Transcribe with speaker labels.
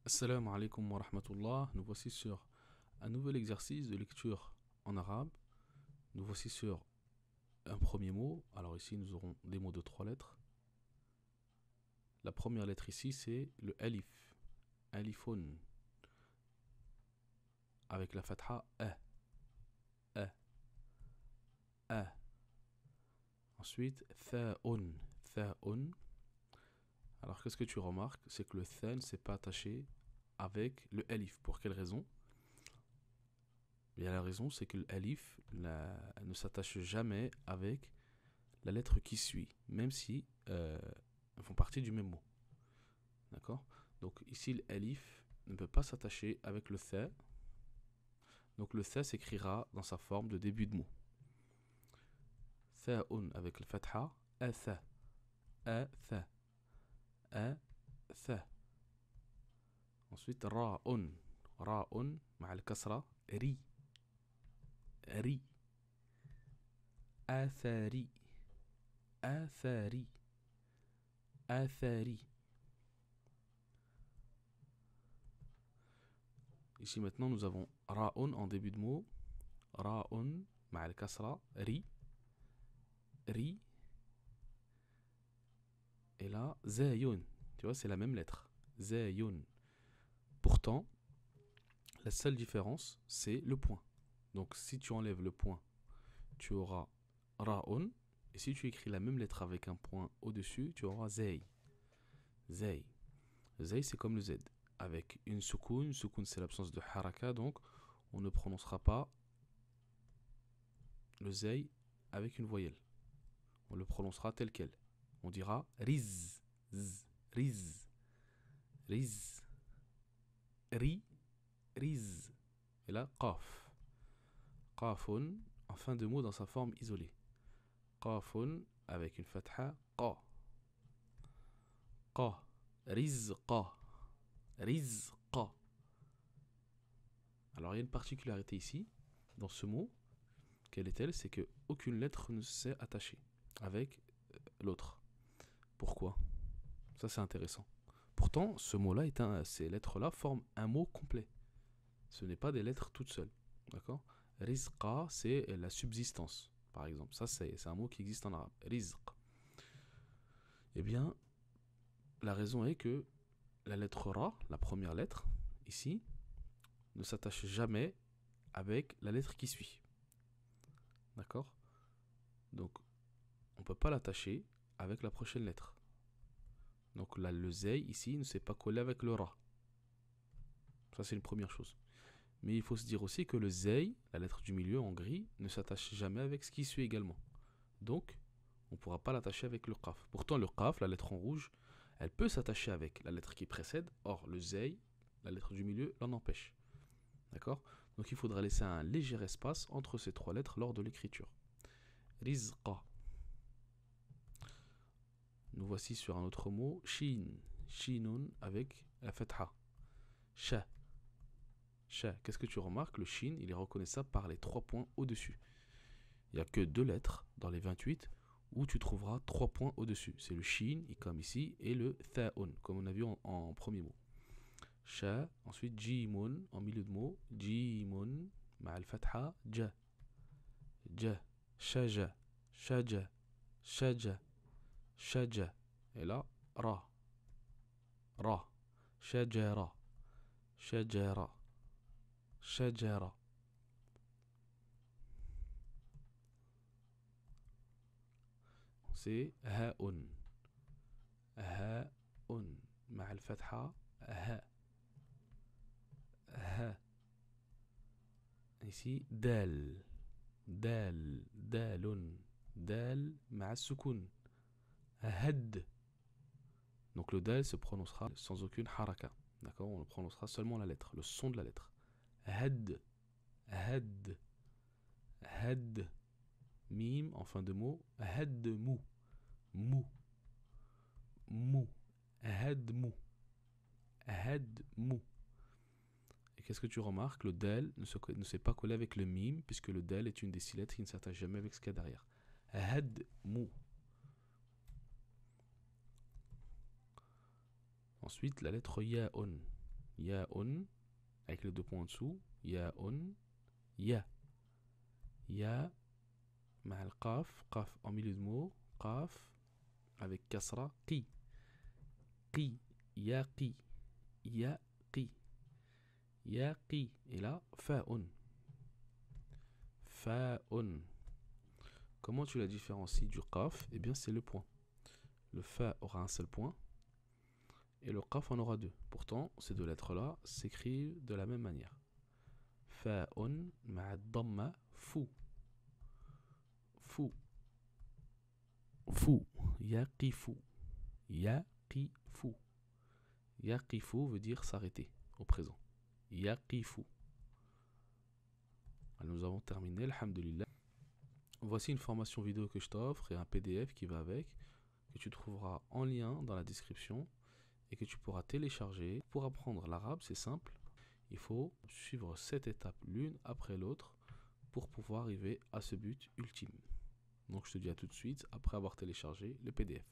Speaker 1: Assalamu alaikum wa rahmatullah. Nous voici sur un nouvel exercice de lecture en arabe. Nous voici sur un premier mot. Alors ici, nous aurons des mots de 3 lettres. La première lettre ici, c'est le alif. Alifun. Avec la fatha a. A. A. Ensuite, tha'un. Tha'un. Alors qu'est-ce que tu remarques? C'est que le tha ne s'est pas attaché avec le alif. Pour quelle raison? Et la raison, c'est que l'alif ne s'attache jamais avec la lettre qui suit, même si elles font partie du même mot. D'accord? Donc ici, l'alif ne peut pas s'attacher avec le tha. Donc le tha s'écrira dans sa forme de début de mot. Tha'un avec le fatha, a-tha, a-tha, a-tha. Ensuite, ra'un, ra'un, مع الكسرة, ri, ri, athari, athari, athari. Ici maintenant nous avons ra'un en début de mot, ra'un, مع الكسرة, ri, ri. Et là, zayun. Tu vois, c'est la même lettre. Zayun. Pourtant, la seule différence, c'est le point. Donc, si tu enlèves le point, tu auras ra'un. Et si tu écris la même lettre avec un point au-dessus, tu auras zay. Zay. Zay, c'est comme le Z. Avec une soukoun. Une soukoun, c'est l'absence de haraka. Donc, on ne prononcera pas le zay avec une voyelle. On le prononcera tel quel. On dira riz, z, riz, riz, ri, riz. Et là, qaf. Qafun, en fin de mot dans sa forme isolée. Qafun avec une fatha, qa. Qa. Rizqa. Rizqa. Alors il y a une particularité ici, dans ce mot. Quelle est-elle? C'est qu'aucune lettre ne s'est attachée avec l'autre. Pourquoi? Ça c'est intéressant. Pourtant, ce mot-là, ces lettres-là forment un mot complet. Ce n'est pas des lettres toutes seules. D'accord? Rizqa, c'est la subsistance, par exemple. Ça, c'est un mot qui existe en arabe. Rizq. Eh bien, la raison est que la lettre Ra, la première lettre, ici, ne s'attache jamais avec la lettre qui suit. D'accord? Donc, on ne peut pas l'attacher avec la prochaine lettre. Donc là, le Zay, ici, ne s'est pas collé avec le Ra. Ça, c'est une première chose. Mais il faut se dire aussi que le Zay, la lettre du milieu en gris, ne s'attache jamais avec ce qui suit également. Donc, on ne pourra pas l'attacher avec le Qaf. Pourtant, le Qaf, la lettre en rouge, elle peut s'attacher avec la lettre qui précède. Or, le Zay, la lettre du milieu, l'en empêche. D'accord? Donc, il faudra laisser un léger espace entre ces 3 lettres lors de l'écriture. Rizqa. Nous voici sur un autre mot, shin. Shinun avec la fatha. Sha. Sha. Qu'est-ce que tu remarques? Le shin, il est reconnaissable par les 3 points au-dessus. Il n'y a que 2 lettres dans les 28 où tu trouveras 3 points au-dessus. C'est le shin, comme ici, et le tha'un, comme on a vu en premier mot. Sha, ensuite jimun, en milieu de mot, jimun, ma'al fatha, ja. Ja, shaja, shaja, shaja, shaja. Et là, ra, ra, shajara, shajara, shajara. C'est ha'un. هاء مع الفتحة ها ها. Ici دال دال دال دال مع السكون هد. Donc le dal se prononcera sans aucune haraka. D'accord? On le prononcera seulement la lettre, le son de la lettre. Had had had. Mim en fin de mot. Had mou mou mou. Had mou had mou. Et qu'est-ce que tu remarques? Le del ne s'est pas collé avec le mime, puisque le del est une des 6 lettres qui ne s'attache jamais avec ce qu'il y a derrière. Had mou. Ensuite, la lettre ya'un. Ya'un, avec les deux points en dessous. Ya'un, ya. Ya, مع القاف, qaf en milieu de mot, qaf, avec kasra, qi. Qi, yaqi, yaqi, yaqi. Et là, fa'un. Fa'un. Comment tu la différencies du qaf? Eh bien, c'est le point. Le fa aura un seul point et le qaf en aura deux. Pourtant, ces deux lettres-là s'écrivent de la même manière. Fa'un ma'a dhamma fou. Fou. Fou. Yaqifu. Yaqifu. Yaqifu veut dire s'arrêter au présent. Yaqifu. Alors, nous avons terminé, alhamdulillah. Voici une formation vidéo que je t'offre et un PDF qui va avec, que tu trouveras en lien dans la description et que tu pourras télécharger. Pour apprendre l'arabe, c'est simple. Il faut suivre 7 étapes l'une après l'autre pour pouvoir arriver à ce but ultime. Donc je te dis à tout de suite après avoir téléchargé le PDF.